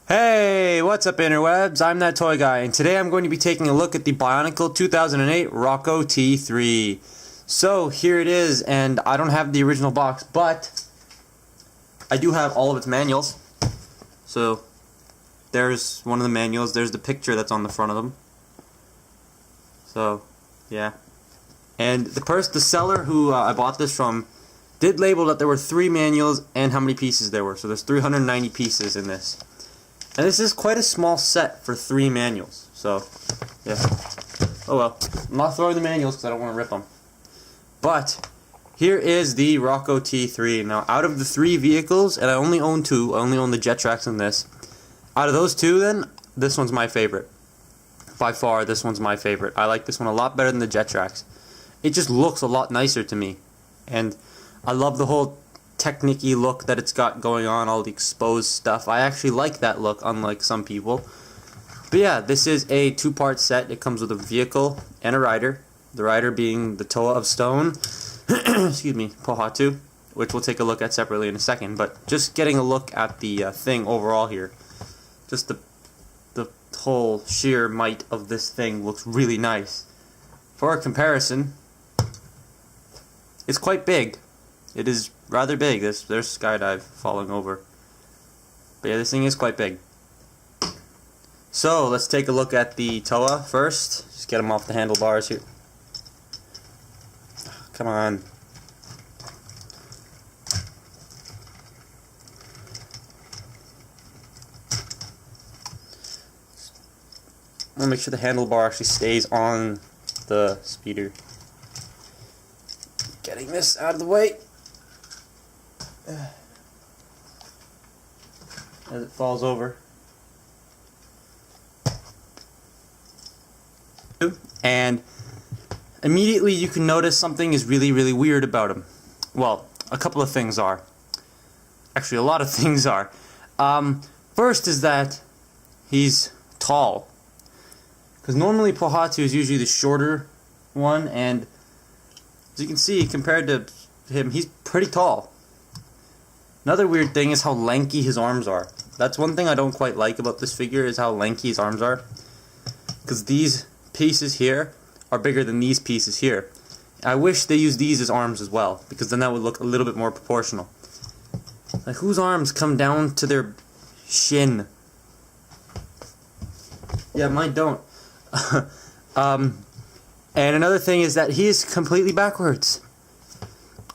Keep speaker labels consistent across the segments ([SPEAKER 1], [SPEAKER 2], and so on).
[SPEAKER 1] Hey, what's up interwebs? I'm that toy guy, and today I'm going to be taking a look at the bionicle 2008 Rockoh T-3. So here it is, and I don't have the original box, but I do have all of its manuals. So there's one of the manuals, there's the picture that's on the front of them. So yeah, and the seller who I bought this from did label that there were 3 manuals and how many pieces there were. So there's 390 pieces in this. And this is quite a small set for 3 manuals, so yeah. Oh well, I'm not throwing the manuals because I don't want to rip them. But here is the Rockoh T-3. Now, out of the 3 vehicles, and I only own 2, I only own the Jet-Trax and this. Out of those 2, then, this one's my favorite. By far, this one's my favorite. I like this one a lot better than the Jet-Trax. It just looks a lot nicer to me. And I love the whole technique-y look that it's got going on, all the exposed stuff. I actually like that look, unlike some people. But yeah, this is a 2-part set. It comes with a vehicle and a rider. The rider being the Toa of Stone, excuse me, Pohatu, which we'll take a look at separately in a second. But just getting a look at the thing overall here, just the whole sheer might of this thing looks really nice. For a comparison, it's quite big. It is rather big. There's skydive falling over. But yeah, this thing is quite big. So let's take a look at the Toa first. Just get him off the handlebars here. Come on. I'm gonna make sure the handlebar actually stays on the speeder. Getting this out of the way. As it falls over. And immediately you can notice something is really, really weird about him. Well, a couple of things are. Actually, a lot of things are. First is that he's tall. Because normally Pohatu is usually the shorter one, and as you can see, compared to him, he's pretty tall. Another weird thing is how lanky his arms are. That's one thing I don't quite like about this figure, is how lanky his arms are. Because these pieces here are bigger than these pieces here. I wish they used these as arms as well, because then that would look a little bit more proportional. Like, whose arms come down to their shin? Yeah, mine don't. And another thing is that he is completely backwards.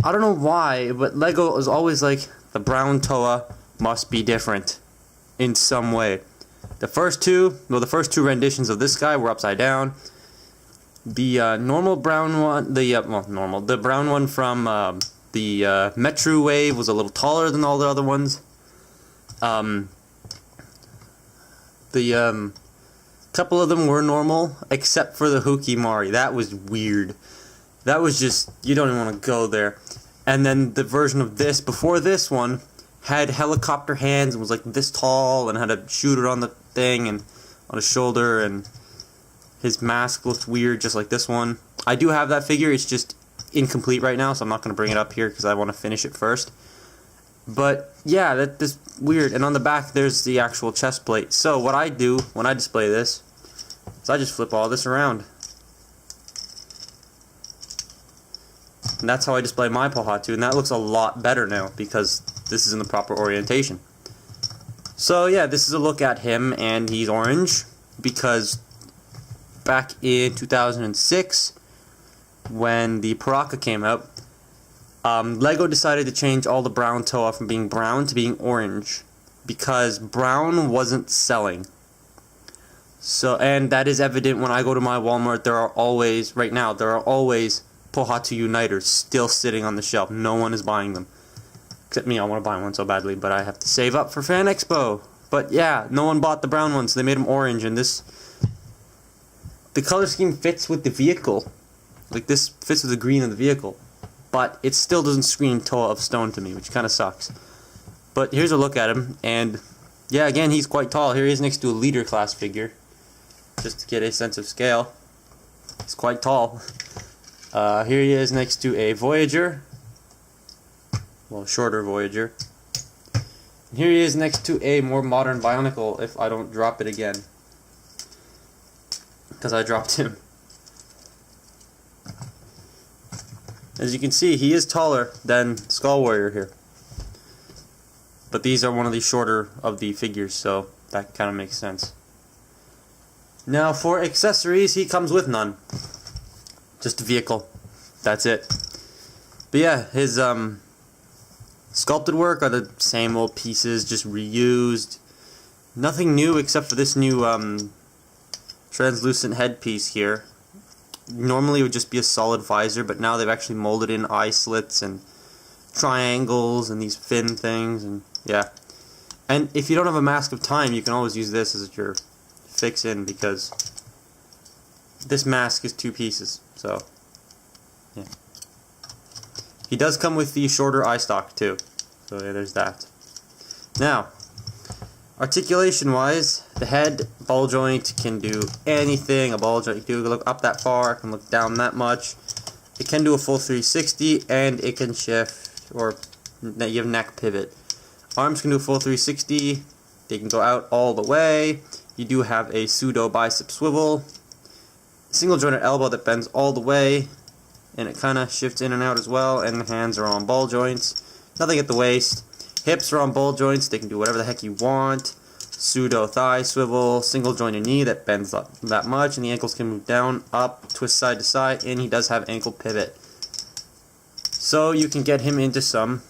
[SPEAKER 1] I don't know why, but Lego is always like, the brown Toa must be different in some way. The first two renditions of this guy were upside down. The normal brown one, the brown one from the Metro Wave was a little taller than all the other ones. Couple of them were normal, except for the Hukimari. That was weird. That was just, you don't even want to go there. And then the version of this, before this one, had helicopter hands and was like this tall and had a shooter on the thing and on his shoulder, and his mask looked weird just like this one. I do have that figure, it's just incomplete right now, so I'm not going to bring it up here because I want to finish it first. But yeah, that's weird. And on the back there's the actual chest plate. So what I do when I display this is I just flip all this around. And that's how I display my Pohatu, and that looks a lot better now because this is in the proper orientation. So yeah, this is a look at him, and he's orange because back in 2006 when the Paraka came out, Lego decided to change all the brown Toa from being brown to being orange because brown wasn't selling. So, and that is evident when I go to my Walmart. There are always Pohatu Uniters still sitting on the shelf. No one is buying them. Except me, I want to buy one so badly, but I have to save up for Fan Expo. But yeah, no one bought the brown ones, so they made them orange, and the color scheme fits with the vehicle. Like, this fits with the green of the vehicle. But it still doesn't scream Toa of Stone to me, which kind of sucks. But here's a look at him, and yeah, again, he's quite tall. Here he is next to a leader class figure, just to get a sense of scale. He's quite tall. Here he is next to a Voyager, well, shorter Voyager. Here he is next to a more modern bionicle if I don't drop it again. Because I dropped him. As you can see, he is taller than Skull Warrior here. But these are one of the shorter of the figures, so that kind of makes sense. Now for accessories, he comes with none. Just a vehicle. That's it. But yeah, his sculpted work are the same old pieces, just reused. Nothing new except for this new translucent headpiece here. Normally it would just be a solid visor, but now they've actually molded in eye slits and triangles and these fin things, and yeah. And if you don't have a Mask of Time, you can always use this as your fix-in, because this mask is 2 pieces, so yeah. He does come with the shorter eye stalk too, so yeah, there's that. Now, articulation wise, the head ball joint can do anything a ball joint can do. It can look up that far, it can look down that much. It can do a full 360, and it can shift, or you have neck pivot. Arms can do a full 360, they can go out all the way. You do have a pseudo bicep swivel, single jointed elbow that bends all the way, and it kind of shifts in and out as well, and the hands are on ball joints. Nothing at the waist. Hips are on ball joints, they can do whatever the heck you want. Pseudo thigh swivel, single jointed knee that bends up that much, and the ankles can move down, up, twist side to side, and he does have ankle pivot. So you can get him into some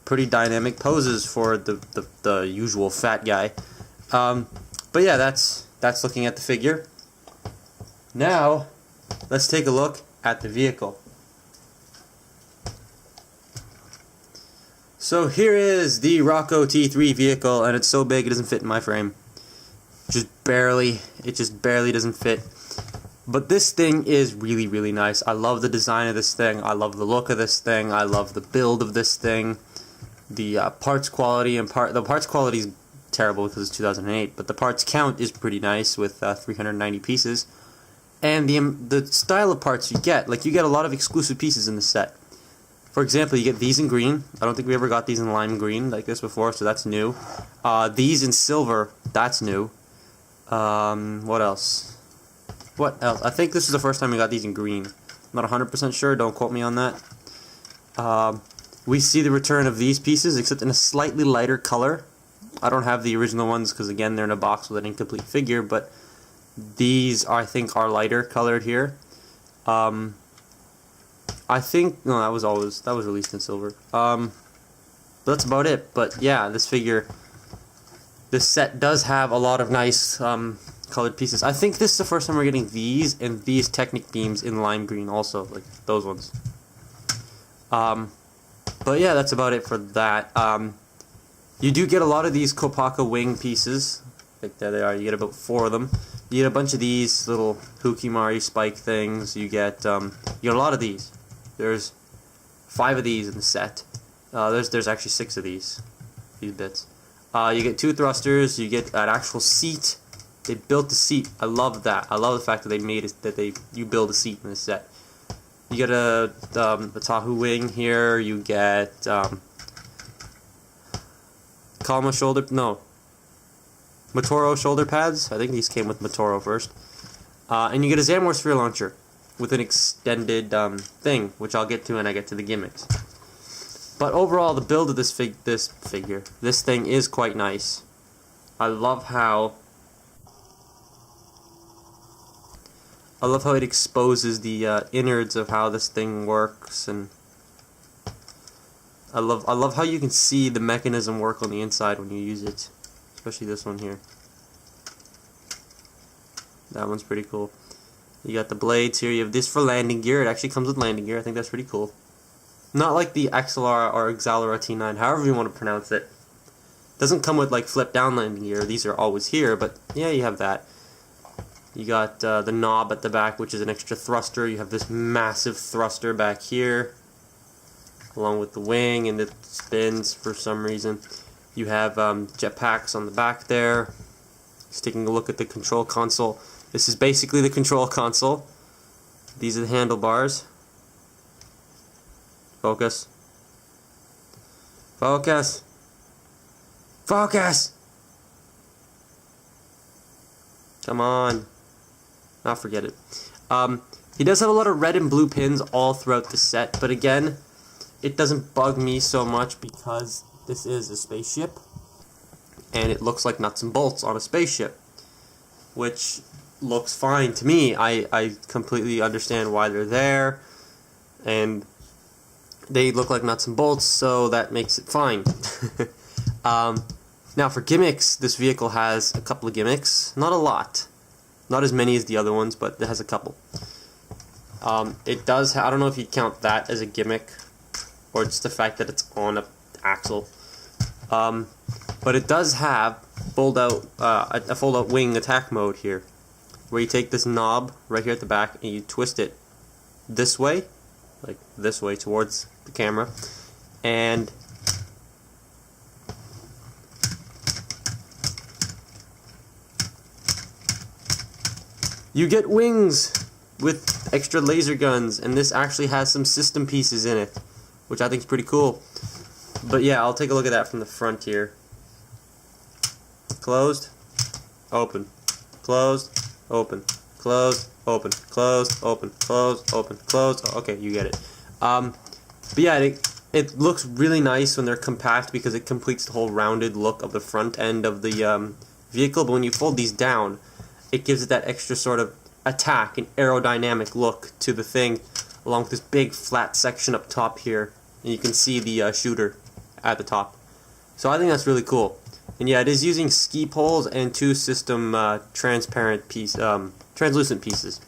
[SPEAKER 1] pretty dynamic poses for the usual fat guy. But yeah, that's looking at the figure. Now, let's take a look at the vehicle. So here is the Rockoh T-3 vehicle, and it's so big it doesn't fit in my frame. It just barely doesn't fit. But this thing is really, really nice. I love the design of this thing. I love the look of this thing. I love the build of this thing. The parts quality the parts quality is terrible because it's 2008, but the parts count is pretty nice with 390 pieces. And the style of parts you get a lot of exclusive pieces in the set. For example, you get these in green. I don't think we ever got these in lime green like this before, so that's new. These in silver, that's new. What else? What else? I think this is the first time we got these in green. I'm not 100% sure, don't quote me on that. We see the return of these pieces, except in a slightly lighter color. I don't have the original ones because, again, they're in a box with an incomplete figure, but these, I think, are lighter colored here. I think, no, that was released in silver. But that's about it. But yeah, this set does have a lot of nice colored pieces. I think this is the first time we're getting these and these Technic beams in lime green also, like those ones. But yeah, that's about it for that. You do get a lot of these Kopaka wing pieces. Like there they are. You get about 4 of them. You get a bunch of these little Hukimari spike things. You get a lot of these. There's 5 of these in the set. There's actually 6 of these bits. You get 2 thrusters. You get an actual seat. They built the seat. I love that. I love the fact that they made it you build a seat in this set. You get a Tahu wing here. You get Motoro shoulder pads. I think these came with Motoro first. And you get a Zamor sphere launcher with an extended thing, which I'll get to when I get to the gimmicks. But overall, the build of this thing is quite nice. I love how it exposes the innards of how this thing works, and I love how you can see the mechanism work on the inside when you use it, especially this one here. That one's pretty cool. You got the blades here. You have this for landing gear. It actually comes with landing gear. I think that's pretty cool. Not like the Axelara or Exalara T9, however you want to pronounce it. Doesn't come with like flip down landing gear. These are always here, but yeah, you have that. You got the knob at the back, which is an extra thruster. You have this massive thruster back here, along with the wing, and it spins for some reason. You have jetpacks on the back there. Just taking a look at the control console. This is basically the control console. These are the handlebars. Focus. Focus. Focus! Come on. I'll forget it. He does have a lot of red and blue pins all throughout the set, but again, it doesn't bug me so much because this is a spaceship, and it looks like nuts and bolts on a spaceship, which looks fine to me. I completely understand why they're there, and they look like nuts and bolts, so that makes it fine. Now for gimmicks, this vehicle has a couple of gimmicks. Not a lot. Not as many as the other ones, but it has a couple. It does I don't know if you'd count that as a gimmick, or just the fact that it's on a axle. But it does have a fold-out wing attack mode here, where you take this knob right here at the back and you twist it this way, like this way towards the camera, and you get wings with extra laser guns, and this actually has some system pieces in it, which I think is pretty cool. But yeah, I'll take a look at that from the front here. Closed, open, closed, open, closed, open, closed, open, closed, open, closed. Okay, you get it. But yeah, it looks really nice when they're compact because it completes the whole rounded look of the front end of the vehicle. But when you fold these down, it gives it that extra sort of attack and aerodynamic look to the thing, along with this big flat section up top here, and you can see the shooter at the top. So I think that's really cool. And yeah, it is using ski poles and two system translucent pieces.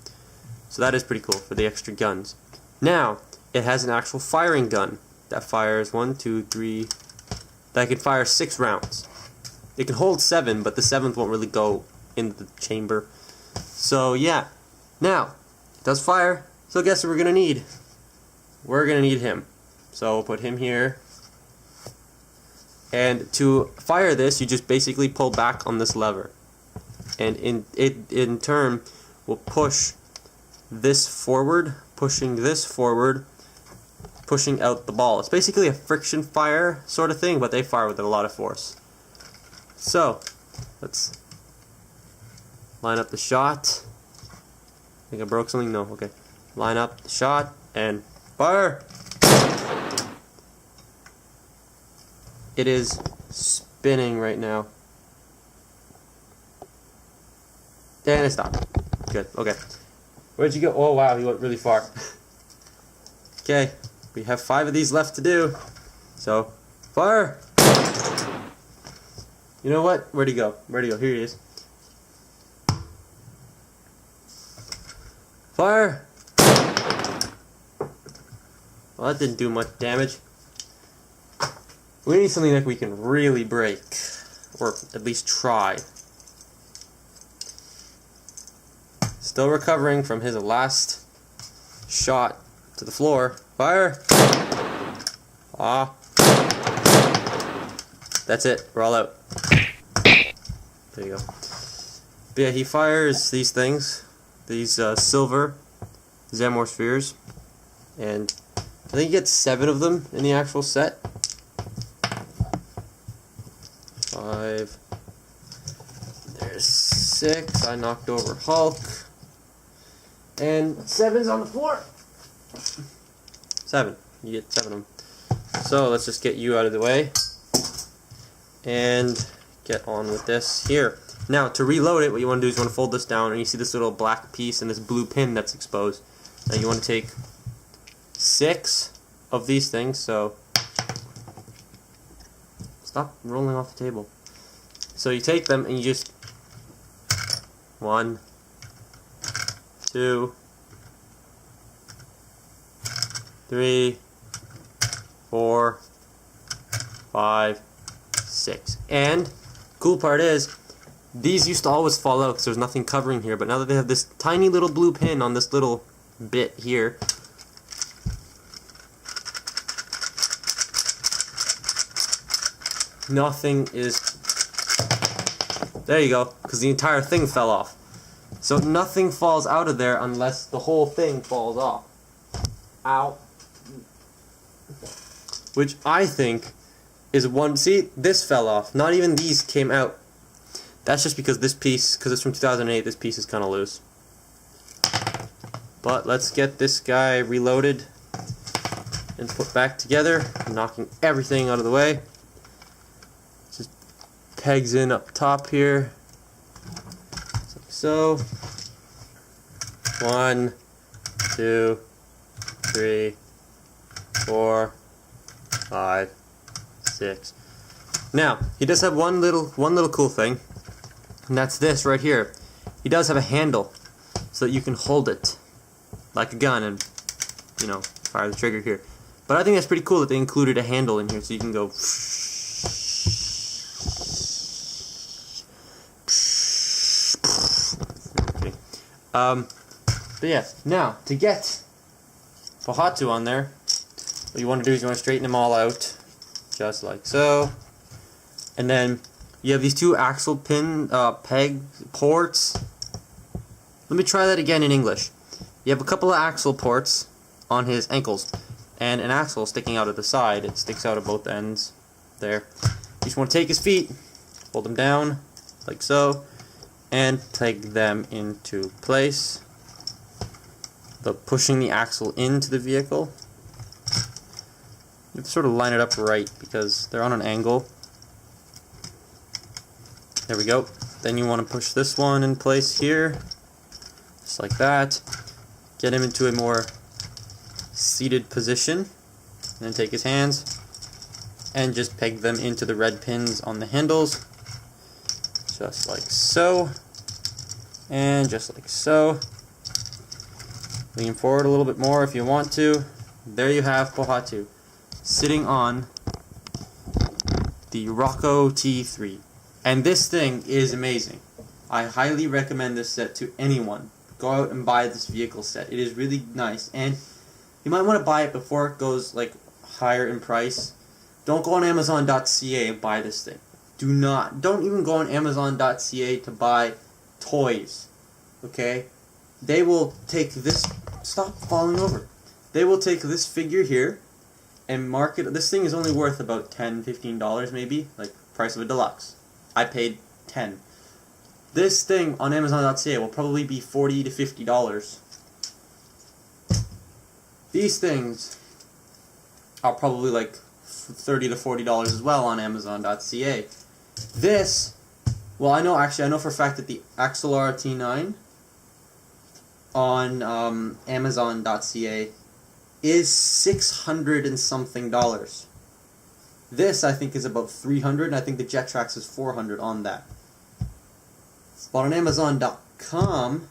[SPEAKER 1] So that is pretty cool for the extra guns. Now, it has an actual firing gun that fires 1, 2, 3, that can fire 6 rounds. It can hold 7, but the 7th won't really go into the chamber. So yeah, now it does fire. So guess what we're gonna need? We're gonna need him. So we'll put him here. And to fire this, you just basically pull back on this lever, and in turn will push this forward, pushing this forward, pushing out the ball. It's basically a friction fire sort of thing, but they fire with a lot of force. So let's line up the shot. I think I broke something. No, okay. Line up the shot and fire. It is spinning right now. And it stopped. Good, okay. Where'd you go? Oh wow, he went really far. Okay, we have 5 of these left to do. So, fire! You know what? Where'd he go? Where'd he go? Here he is. Fire! Well, that didn't do much damage. We need something that we can really break, or at least try. Still recovering from his last shot to the floor. Fire! Ah. That's it. We're all out. There you go. But yeah, he fires these things. These silver Zamor spheres. And I think he gets 7 of them in the actual set. 5. There's 6. I knocked over Hulk. And 7's on the floor. 7. You get 7 of them. So let's just get you out of the way. And get on with this here. Now, to reload it, what you want to do is you want to fold this down, and you see this little black piece and this blue pin that's exposed. Now you want to take 6 of these things, so stop rolling off the table. So you take them and you just 1, 2, 3, 4, 5, 6. And cool part is, these used to always fall out because there's nothing covering here, but now that they have this tiny little blue pin on this little bit here, nothing is... There you go, because the entire thing fell off. So nothing falls out of there unless the whole thing falls off. Ow. Which I think is one. See, this fell off. Not even these came out. That's just because this piece, because it's from 2008, this piece is kind of loose. But let's get this guy reloaded and put back together, knocking everything out of the way. Just pegs in up top here, like so. 1, 2, 3, 4, 5, 6. Now he does have one little cool thing, and that's this right here. He does have a handle so that you can hold it like a gun and, you know, fire the trigger here. But I think that's pretty cool that they included a handle in here so you can go. But yeah, now to get Pohatu on there, what you want to do is you want to straighten them all out, just like so. And then you have these two axle pin peg ports. Let me try that again in English. You have a couple of axle ports on his ankles, and an axle sticking out of the side. It sticks out of both ends there. You just want to take his feet, hold them down, like so, and peg them into place. Pushing the axle into the vehicle. You have to sort of line it up right because they're on an angle. There we go. Then you want to push this one in place here, just like that. Get him into a more seated position, and then take his hands and just peg them into the red pins on the handles, just like so, and just like so. Lean forward a little bit more if you want to. There you have Pohatu sitting on the Rockoh T-3. And this thing is amazing. I highly recommend this set to anyone. Go out and buy this vehicle set. It is really nice, and you might want to buy it before it goes like higher in price. Don't go on Amazon.ca and buy this thing. Don't even go on Amazon.ca to buy toys. Okay? They will take this. Stop falling over. They will take this figure here and market. This thing is only worth about $10-15 maybe, like price of a deluxe. I paid $10. This thing on Amazon.ca will probably be $40 to $50. These things are probably like $30 to $40 as well on Amazon.ca. This, well, I know for a fact that the XLR T9 on Amazon.ca is $600 and something. This I think is about $300, and I think the Jetrax is $400 on that. But on Amazon.com,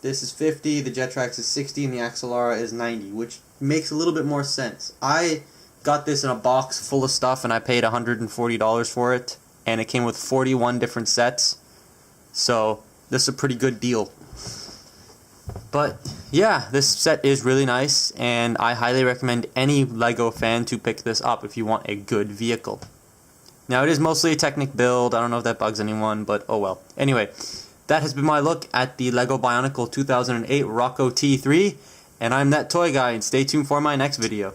[SPEAKER 1] this is $50, the Jetrax is $60, and the XLR is $90, which makes a little bit more sense. I got this in a box full of stuff, and I paid $140 for it, and it came with 41 different sets, so this is a pretty good deal. But yeah, this set is really nice, and I highly recommend any LEGO fan to pick this up if you want a good vehicle. Now, it is mostly a Technic build. I don't know if that bugs anyone, but oh well. Anyway, that has been my look at the LEGO Bionicle 2008 Rockoh T-3, and I'm that toy guy, and stay tuned for my next video.